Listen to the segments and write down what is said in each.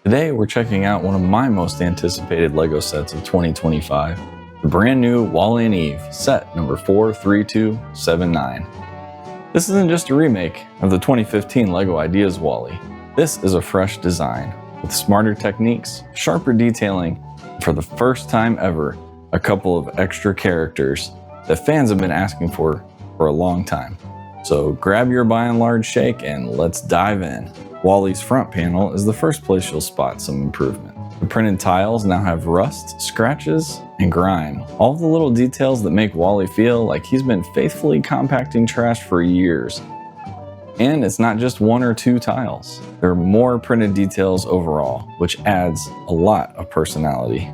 Today we're checking out one of my most anticipated LEGO sets of 2025, the brand new WALL-E and Eve set number 43279. This isn't just a remake of the 2015 LEGO Ideas WALL-E. This is a fresh design with smarter techniques, sharper detailing, and for the first time ever, a couple of extra characters that fans have been asking for a long time. So grab your by and large shake and let's dive in. WALL-E's front panel is the first place you'll spot some improvement. The printed tiles now have rust, scratches, and grime. All the little details that make WALL-E feel like he's been faithfully compacting trash for years. And it's not just one or two tiles. There are more printed details overall, which adds a lot of personality.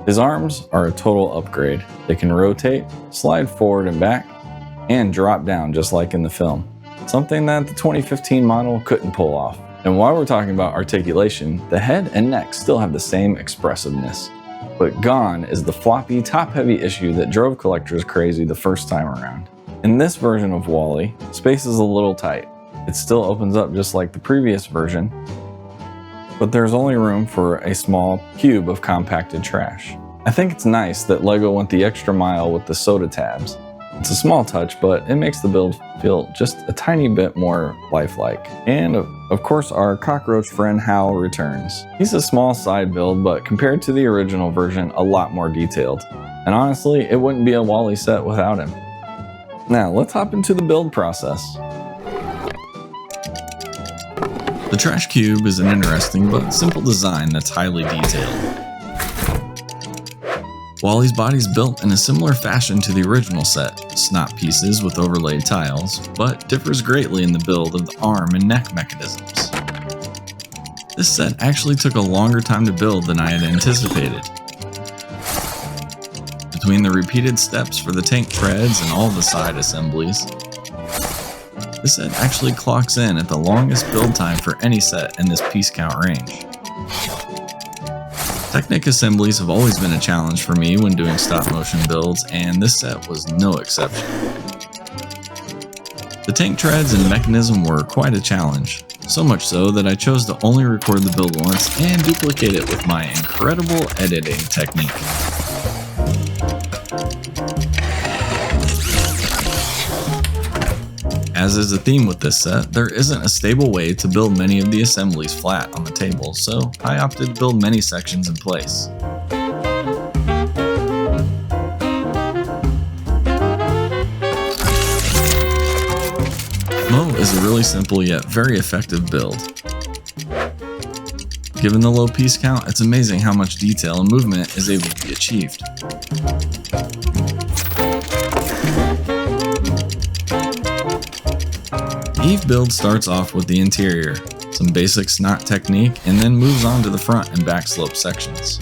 His arms are a total upgrade. They can rotate, slide forward and back, and drop down just like in the film. Something that the 2015 model couldn't pull off. And while we're talking about articulation, the head and neck still have the same expressiveness. But gone is the floppy, top-heavy issue that drove collectors crazy the first time around. In this version of WALL-E, space is a little tight. It still opens up just like the previous version, but there's only room for a small cube of compacted trash. I think it's nice that LEGO went the extra mile with the soda tabs. It's a small touch, but it makes the build feel just a tiny bit more lifelike. And of course, our cockroach friend Hal returns. He's a small side build, but compared to the original version, a lot more detailed. And honestly, it wouldn't be a WALL-E set without him. Now, let's hop into the build process. The trash cube is an interesting but simple design that's highly detailed. WALL-E's body is built in a similar fashion to the original set, snot pieces with overlaid tiles, but differs greatly in the build of the arm and neck mechanisms. This set actually took a longer time to build than I had anticipated. Between the repeated steps for the tank treads and all the side assemblies, this set actually clocks in at the longest build time for any set in this piece count range. Technic assemblies have always been a challenge for me when doing stop motion builds, and this set was no exception. The tank treads and mechanism were quite a challenge, so much so that I chose to only record the build once and duplicate it with my incredible editing technique. As is the theme with this set, there isn't a stable way to build many of the assemblies flat on the table, so I opted to build many sections in place. Mo is a really simple yet very effective build. Given the low piece count, it's amazing how much detail and movement is able to be achieved. Eve build starts off with the interior, some basic snot technique, and then moves on to the front and back slope sections.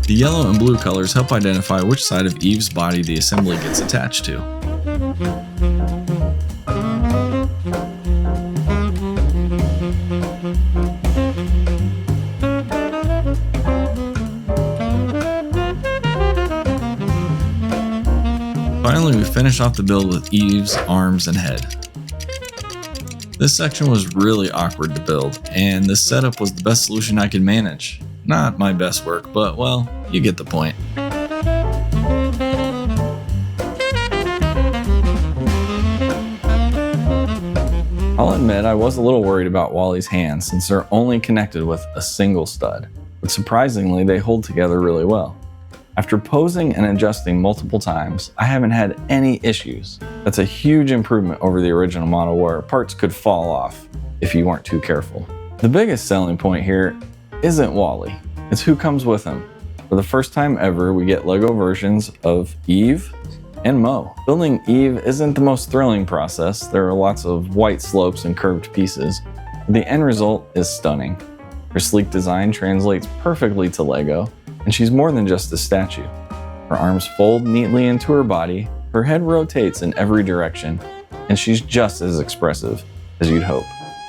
The yellow and blue colors help identify which side of Eve's body the assembly gets attached to. Finally, we finish off the build with Eve's arms and head. This section was really awkward to build, and this setup was the best solution I could manage. Not my best work, but well, you get the point. I'll admit I was a little worried about WALL-E's hands since they're only connected with a single stud, but surprisingly they hold together really well. After posing and adjusting multiple times, I haven't had any issues. That's a huge improvement over the original model where parts could fall off if you weren't too careful. The biggest selling point here isn't WALL-E, it's who comes with him. For the first time ever, we get LEGO versions of Eve and Mo. Building Eve isn't the most thrilling process. There are lots of white slopes and curved pieces, but the end result is stunning. Her sleek design translates perfectly to LEGO, and she's more than just a statue. Her arms fold neatly into her body, her head rotates in every direction, and she's just as expressive as you'd hope.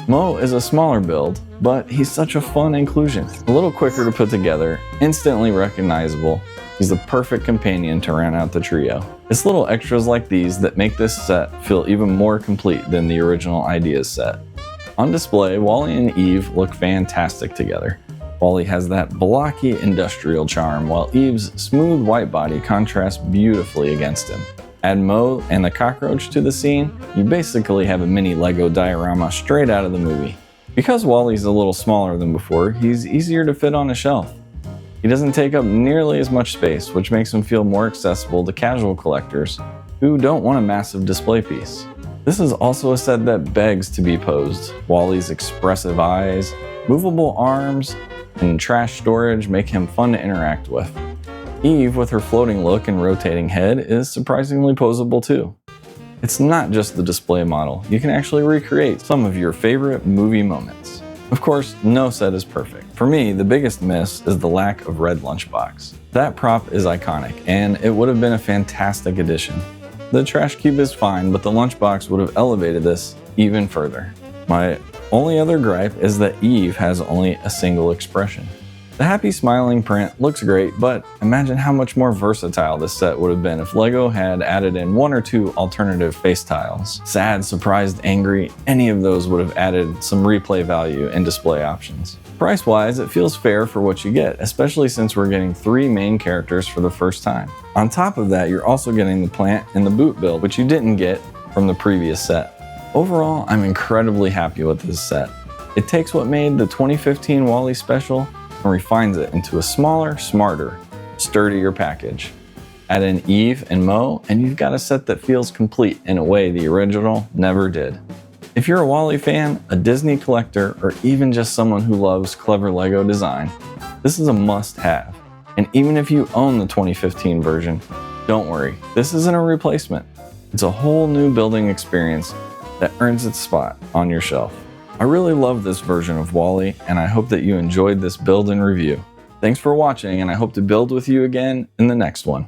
Mo is a smaller build, but he's such a fun inclusion. A little quicker to put together, instantly recognizable, he's the perfect companion to round out the trio. It's little extras like these that make this set feel even more complete than the original Ideas set. On display, Wally and Eve look fantastic together. Wally has that blocky industrial charm, while Eve's smooth white body contrasts beautifully against him. Add Mo and the cockroach to the scene, you basically have a mini Lego diorama straight out of the movie. Because Wally's a little smaller than before, he's easier to fit on a shelf. He doesn't take up nearly as much space, which makes him feel more accessible to casual collectors who don't want a massive display piece. This is also a set that begs to be posed. Wally's expressive eyes, movable arms, and trash storage make him fun to interact with. Eve, with her floating look and rotating head, is surprisingly posable too. It's not just the display model, you can actually recreate some of your favorite movie moments. Of course, no set is perfect. For me, the biggest miss is the lack of red lunchbox. That prop is iconic, and it would have been a fantastic addition. The trash cube is fine, but the lunchbox would have elevated this even further. My only other gripe is that Eve has only a single expression. The happy smiling print looks great, but imagine how much more versatile this set would have been if LEGO had added in one or two alternative face tiles. Sad, surprised, angry, any of those would have added some replay value and display options. Price-wise, it feels fair for what you get, especially since we're getting 3 main characters for the first time. On top of that, you're also getting the plant in the boot build, which you didn't get from the previous set. Overall, I'm incredibly happy with this set. It takes what made the 2015 Wally Special and refines it into a smaller, smarter, sturdier package. Add in Eve and Mo, and you've got a set that feels complete in a way the original never did. If you're a Wally fan, a Disney collector, or even just someone who loves clever LEGO design, this is a must-have. And even if you own the 2015 version, don't worry, this isn't a replacement. It's a whole new building experience that earns its spot on your shelf. I really love this version of Wally, and I hope that you enjoyed this build and review. Thanks for watching, and I hope to build with you again in the next one.